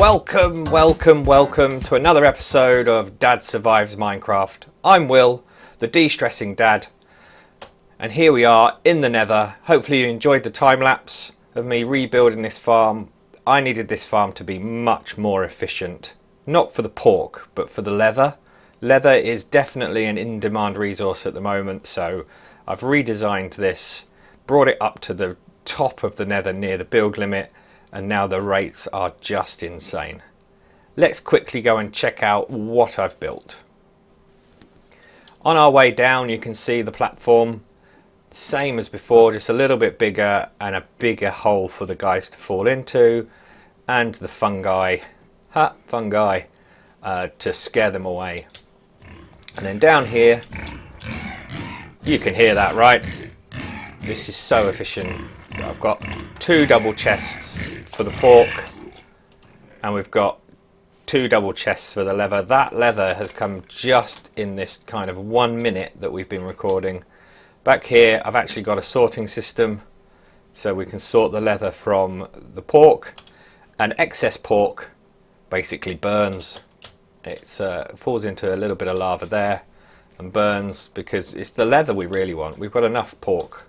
Welcome to another episode of Dad Survives Minecraft. I'm Will, the de-stressing dad, and here we are in the nether. Hopefully you enjoyed the time lapse of me rebuilding this farm. I needed this farm to be much more efficient, not for the pork but for the leather. Leather is definitely an in-demand resource at the moment, so I've redesigned this, brought it up to the top of the nether near the build limit, and now the rates are just insane. Let's quickly go and check out what I've built. On our way down you can see the platform, same as before, just a little bit bigger and a bigger hole for the guys to fall into, and the fungi to scare them away. And then down here, you can hear that, right? This is so efficient. I've got 2 double chests for the pork, and we've got 2 double chests for the leather. That leather has come just in this kind of 1 minute that we've been recording. Back here I've actually got a sorting system, so we can sort the leather from the pork, and excess pork basically burns. It falls into a little bit of lava there and burns because it's the leather we really want. We've got enough pork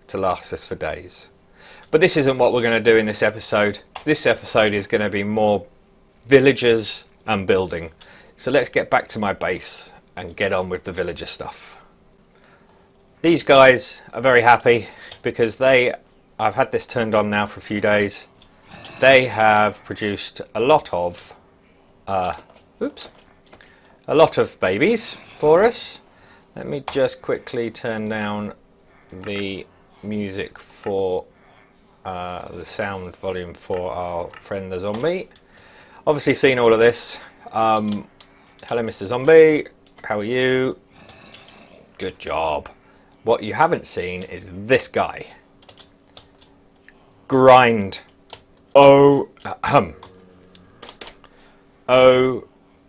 to last us for days. But this isn't what we're going to do in this episode. This episode is going to be more villagers and building. So let's get back to my base and get on with the villager stuff. These guys are very happy because I've had this turned on now for a few days. They have produced a lot of babies for us. Let me just quickly turn down the music for the sound volume for our friend the zombie. Obviously seen all of this. Hello Mr. Zombie, how are you? Good job. What you haven't seen is this guy. Grind. Oh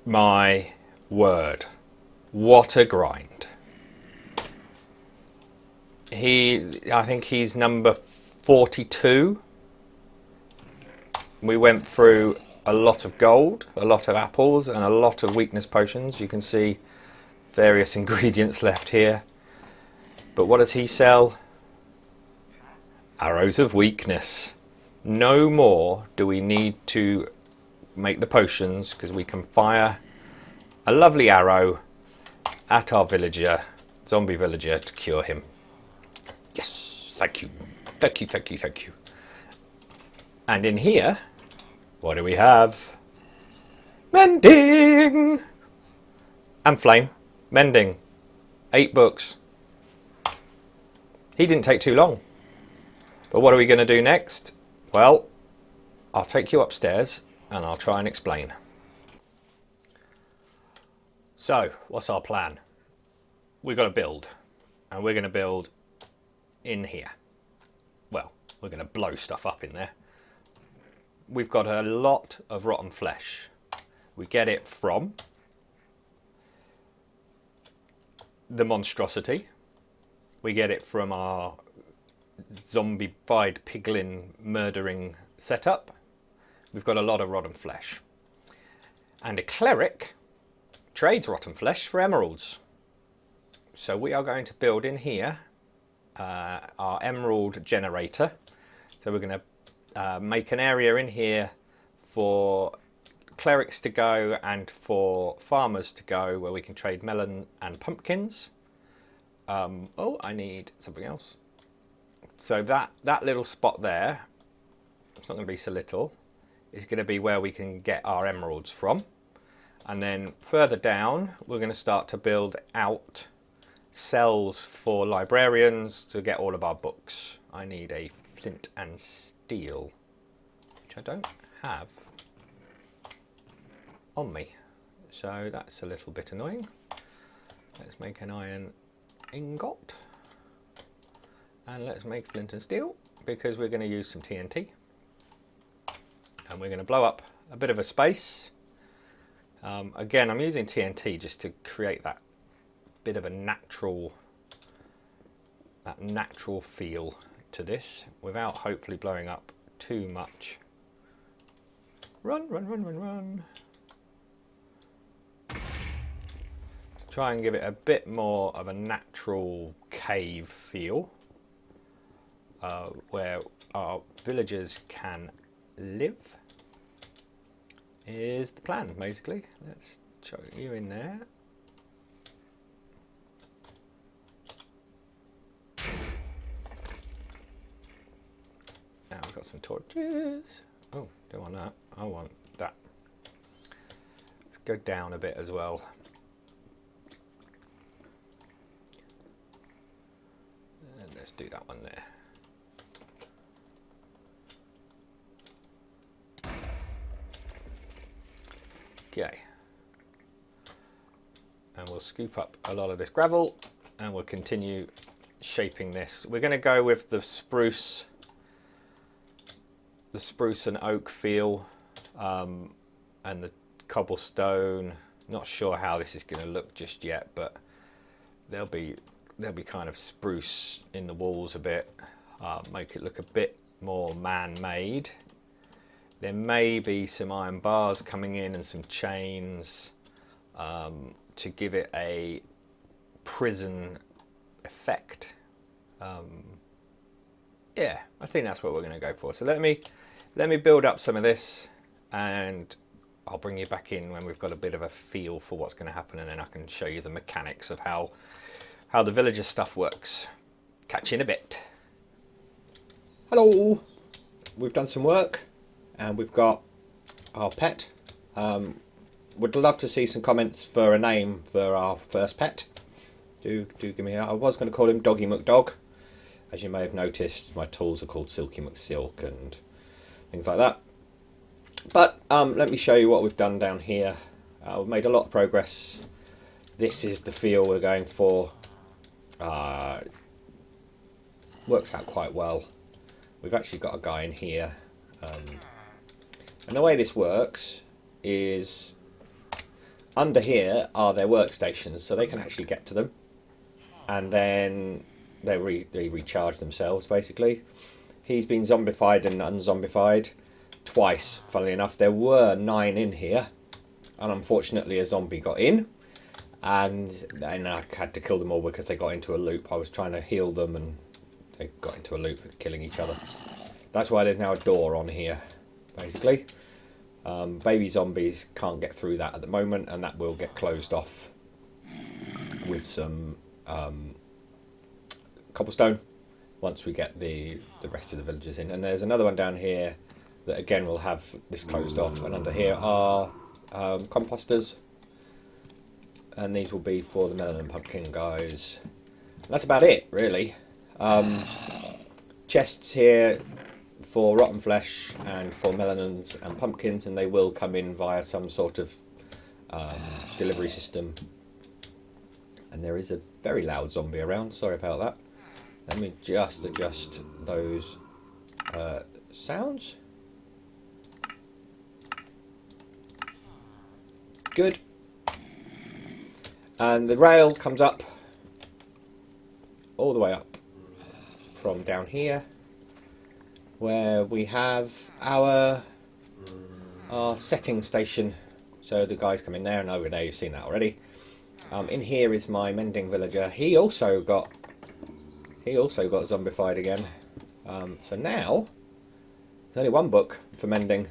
my word. What a grind. I think he's number 42. We went through a lot of gold, a lot of apples, and a lot of weakness potions. You can see various ingredients left here. But what does he sell? Arrows of weakness. No more do we need to make the potions, because we can fire a lovely arrow at our zombie villager, to cure him. Yes, thank you. Thank you. And in here, what do we have? Mending! And flame. Mending. 8 books. He didn't take too long. But what are we going to do next? Well, I'll take you upstairs and I'll try and explain. So, what's our plan? We've got to build. And we're going to build in here. Well, we're going to blow stuff up in there. We've got a lot of rotten flesh. We get it from the monstrosity. We get it from our zombified piglin murdering setup. We've got a lot of rotten flesh. And a cleric trades rotten flesh for emeralds. So we are going to build in here our emerald generator. So we're going to make an area in here for clerics to go and for farmers to go, where we can trade melon and pumpkins. Oh, I need something else. So that little spot there, it's not going to be so little, is going to be where we can get our emeralds from. And then further down, we're going to start to build out cells for librarians to get all of our books. I need a flint and steel, which I don't have on me, so that's a little bit annoying. Let's make an iron ingot, and let's make flint and steel, because we're going to use some TNT, and we're going to blow up a bit of a space. Again, I'm using TNT just to create that bit of a natural feel to this, without hopefully blowing up too much Run, run, run, run, run. Try and give it a bit more of a natural cave feel, where our villagers can live, is the plan, basically. Let's chuck you in there. Now we've got some torches. Oh, don't want that. I want that. Let's go down a bit as well. And let's do that one there. Okay. And we'll scoop up a lot of this gravel and we'll continue shaping this. We're going to go with the spruce and oak feel, and the cobblestone. Not sure how this is going to look just yet, but there'll be kind of spruce in the walls a bit, make it look a bit more man-made. There may be some iron bars coming in and some chains, to give it a prison effect. Yeah, I think that's what we're going to go for. So let me build up some of this, and I'll bring you back in when we've got a bit of a feel for what's going to happen, and then I can show you the mechanics of how the villager stuff works. Catch you in a bit. Hello! We've done some work, and we've got our pet. Would love to see some comments for a name for our first pet. Do give me. I was going to call him Doggy McDog. As you may have noticed, my tools are called Silky McSilk and things like that. But let me show you what we've done down here. We've made a lot of progress. This is the feel we're going for. Works out quite well. We've actually got a guy in here. And the way this works is under here are their workstations, so they can actually get to them. And then they recharge themselves, basically. He's been zombified and unzombified twice, funnily enough. There were 9 in here, and unfortunately a zombie got in, and I had to kill them all because they got into a loop. I was trying to heal them and they got into a loop, killing each other. That's why there's now a door on here, basically. Baby zombies can't get through that at the moment, and that will get closed off with some cobblestone once we get the rest of the villagers in. And there's another one down here that again will have this closed off, and under here are composters, and these will be for the melon and pumpkin guys. And that's about it, really. Chests here for rotten flesh and for melons and pumpkins, and they will come in via some sort of delivery system. And there is a very loud zombie around, sorry about that. Let me just adjust those sounds. Good. And the rail comes up all the way up from down here, where we have our setting station. So the guys come in there, and over there you've seen that already. In here is my Mending Villager. He also got zombified again. So now there's only one book for mending,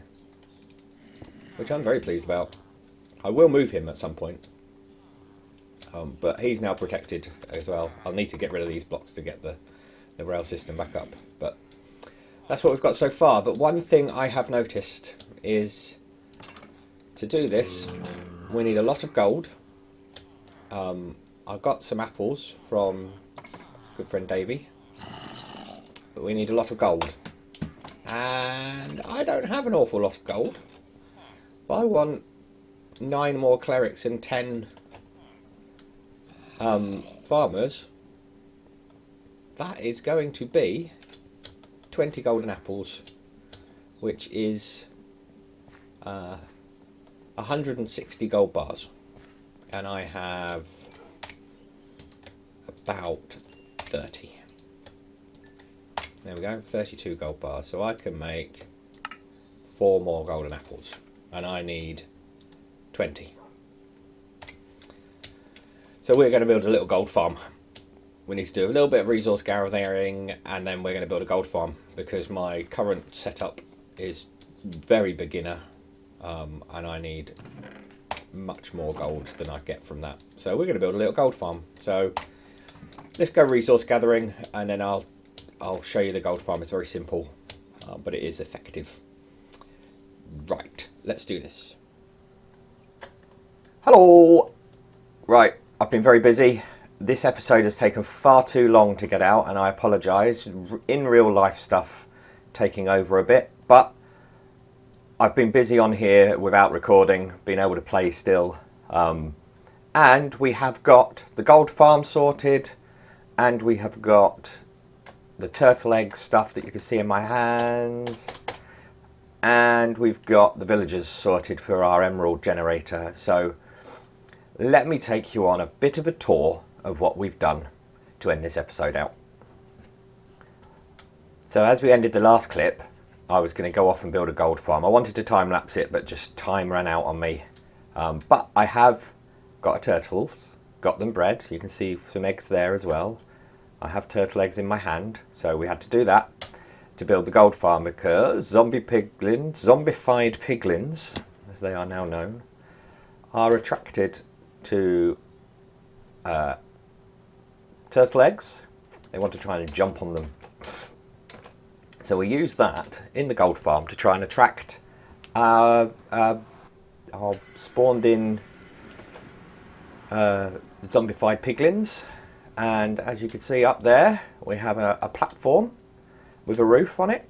which I'm very pleased about. I will move him at some point, but he's now protected as well. I'll need to get rid of these blocks to get the rail system back up, but that's what we've got so far. But one thing I have noticed is, to do this we need a lot of gold. I've got some apples from good friend Davey, but we need a lot of gold, and I don't have an awful lot of gold. If I want 9 more clerics and 10 farmers, that is going to be 20 golden apples, which is 160 gold bars, and I have about 30. There we go, 32 gold bars. So I can make 4 more golden apples. and I need 20. So we're going to build a little gold farm. We need to do a little bit of resource gathering, and then we're going to build a gold farm because my current setup is very beginner, and I need much more gold than I get from that. So we're going to build a little gold farm. So let's go resource gathering, and then I'll show you the gold farm. It's very simple, but it is effective. Right, let's do this. Hello. Right, I've been very busy. This episode has taken far too long to get out, and I apologise. In real life stuff taking over a bit, but I've been busy on here without recording, being able to play still. And we have got the gold farm sorted, and we have got the turtle egg stuff that you can see in my hands, and we've got the villagers sorted for our emerald generator. So let me take you on a bit of a tour of what we've done to end this episode out. So as we ended the last clip, I was going to go off and build a gold farm. I wanted to time lapse it, but just time ran out on me. But I have got a turtle, got them bred. You can see some eggs there as well. I have turtle eggs in my hand, so we had to do that to build the gold farm because zombified piglins, as they are now known, are attracted to turtle eggs. They want to try and jump on them. So we use that in the gold farm to try and attract our spawned in zombified piglins. And as you can see up there, we have a platform with a roof on it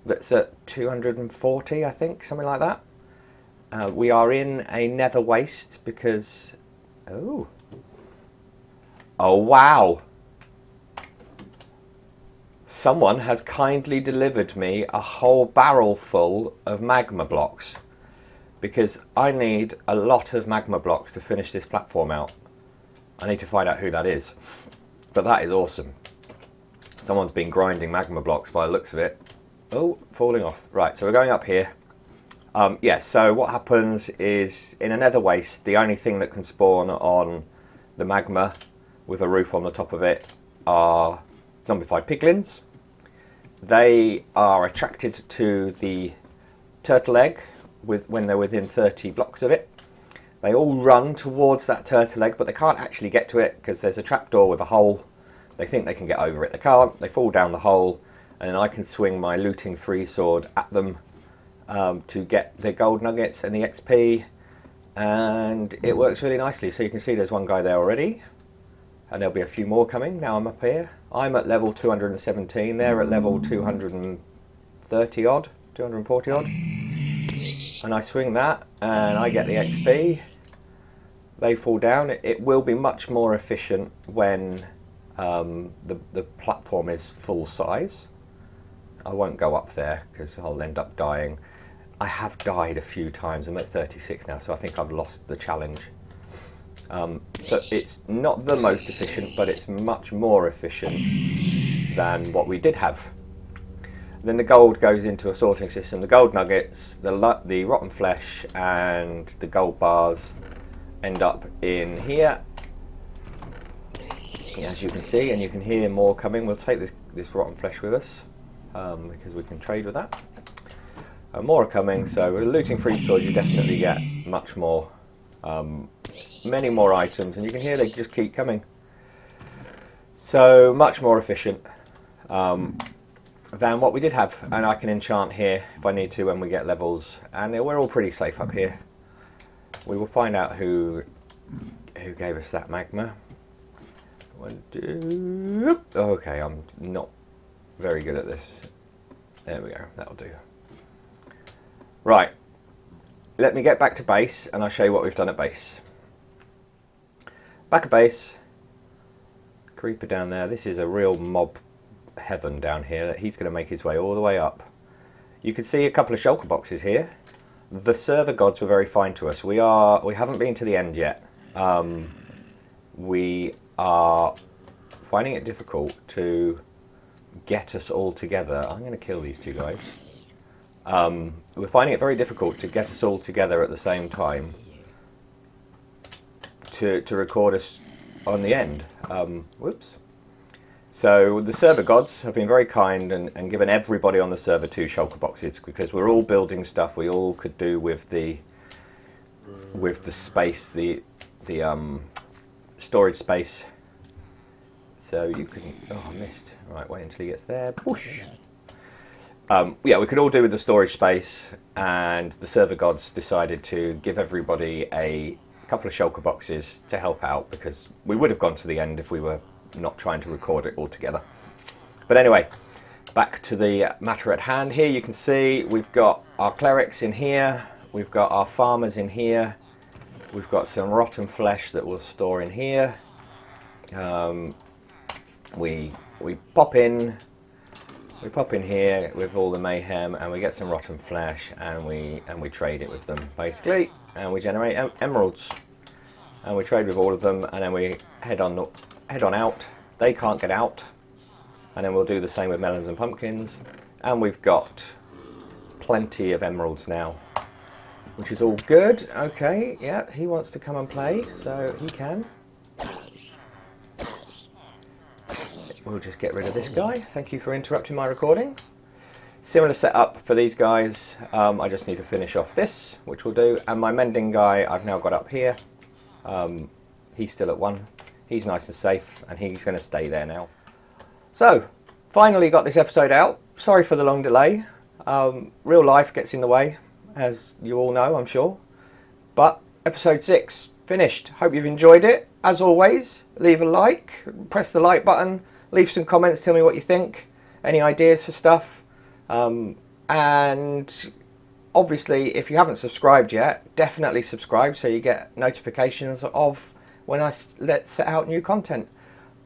that's at 240, I think, something like that. We are in a nether waste because... Oh wow! Someone has kindly delivered me a whole barrel full of magma blocks because I need a lot of magma blocks to finish this platform out. I need to find out who that is, but that is awesome. Someone's been grinding magma blocks by the looks of it. Oh, falling off. Right, so we're going up here. Yes, so what happens is in a nether waste, the only thing that can spawn on the magma with a roof on the top of it are zombified piglins. They are attracted to the turtle egg when they're within 30 blocks of it. They all run towards that turtle egg, but they can't actually get to it because there's a trapdoor with a hole. They think they can get over it. They can't. They fall down the hole, and then I can swing my looting free sword at them to get the gold nuggets and the XP, and it works really nicely. So you can see there's one guy there already, and there'll be a few more coming. Now I'm up here. I'm at level 217. They're at level 230 odd, 240 odd. And I swing that, and I get the XP. They fall down. It will be much more efficient when the platform is full size. I won't go up there because I'll end up dying. I have died a few times. I'm at 36 now, so I think I've lost the challenge. So it's not the most efficient, but it's much more efficient than what we did have. Then the gold goes into a sorting system. The gold nuggets, the rotten flesh, and the gold bars end up in here, as you can see, and you can hear more coming. We'll take this rotten flesh with us because we can trade with that. More are coming, so with a looting free sword you definitely get much more, many more items, and you can hear they just keep coming. So much more efficient than what we did have, and I can enchant here if I need to when we get levels, and we're all pretty safe up here. We will find out who gave us that magma. Okay, I'm not very good at this. There we go, that'll do. Right, let me get back to base and I'll show you what we've done at base. Back at base, creeper down there. This is a real mob heaven down here. He's going to make his way all the way up. You can see a couple of shulker boxes here. The server gods were very fine to us. We haven't been to the end yet. We are finding it difficult to get us all together. I'm going to kill these two guys. We're finding it very difficult to get us all together at the same time to record us on the end. Whoops. So the server gods have been very kind and given everybody on the server 2 shulker boxes, because we're all building stuff we all could do with the space, the storage space. So you can, oh, I missed. Right, wait until he gets there. Whoosh. Yeah, we could all do with the storage space, and the server gods decided to give everybody a couple of shulker boxes to help out, because we would have gone to the end if we were not trying to record it all together. But anyway, back to the matter at hand. Here you can see we've got our clerics in here, we've got our farmers in here, we've got some rotten flesh that we'll store in here. We pop in here with all the mayhem, and we get some rotten flesh, and we trade it with them basically, and we generate emeralds, and we trade with all of them, and then we head on out. They can't get out, and then we'll do the same with melons and pumpkins, and we've got plenty of emeralds now, which is all good. Okay, yeah, he wants to come and play, so he can. We'll just get rid of this guy. Thank you for interrupting my recording. Similar setup for these guys. I just need to finish off this, which we'll do, and my mending guy I've now got up here. He's still at 1. He's nice and safe, and he's going to stay there now. So, finally got this episode out. Sorry for the long delay. Real life gets in the way, as you all know, I'm sure. But episode 6 finished. Hope you've enjoyed it. As always, leave a like, press the like button, leave some comments, tell me what you think, any ideas for stuff. And obviously, if you haven't subscribed yet, definitely subscribe so you get notifications of when I set out new content.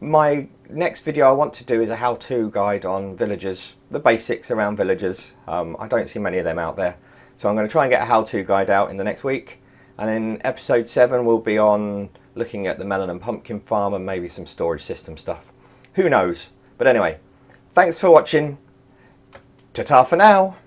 My next video I want to do is a how-to guide on villagers, the basics around villagers. I don't see many of them out there, so I'm going to try and get a how-to guide out in the next week. And then episode 7 will be on looking at the melon and pumpkin farm and maybe some storage system stuff. Who knows? But anyway, thanks for watching. Ta-ta for now.